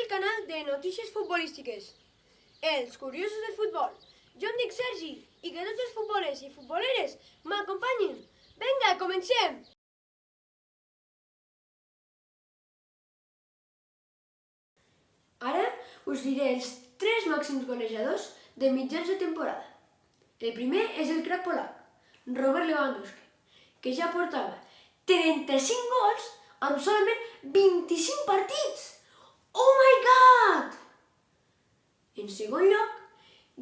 el canal de notícies futbolístiques, Els Curiosos del Futbol. Jo em dic Sergi i que tots els futbolers i futboleres m'acompanyin. Vinga, comencem! Ara us diré els 3 màxims golejadors de mitjans de temporada. El primer és el crac polac, Robert Lewandowski, que ja portava 35 gols amb solament 25 partits. Oh my God! En segon lloc,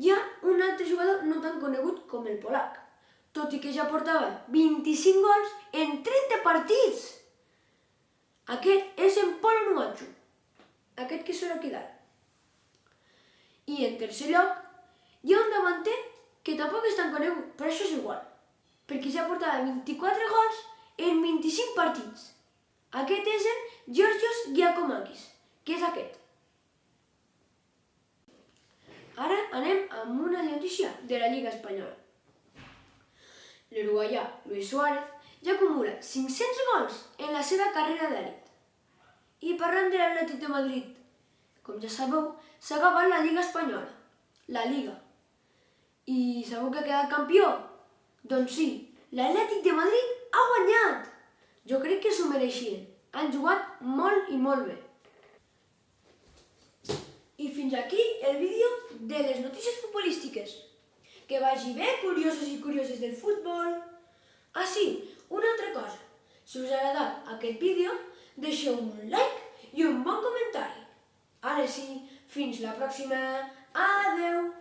hi ha un altre jugador no tan conegut com el polac, tot i que ja portava 25 gols en 30 partits. Aquest és en Polo Nuachu, aquest que surt aquí dalt. I en tercer lloc, hi ha un davanter que tampoc és tan conegut, però això és igual, perquè ja portava 24 gols en 25 partits. Aquest és el Georgios Giacomakis, que és aquest. Ara anem amb una notícia de la Lliga Espanyola. L'uruguaià Luis Suárez ja acumula 500 gols en la seva carrera d'elit. I parlant de l'Atlètic de Madrid, com ja sabeu, s'ha acabat la Lliga Espanyola, la Liga. I sabeu que ha quedat campió? Doncs sí, l'Atlètic de Madrid ha guanyat! Jo crec que s'ho mereixien. Han jugat molt i molt bé. I fins aquí el vídeo de les notícies futbolístiques. Que vagi bé, curiosos i curioses del futbol. Ah, sí, una altra cosa. Si us ha agradat aquest vídeo, deixeu un like i un bon comentari. Ara sí, fins la pròxima. Adeu!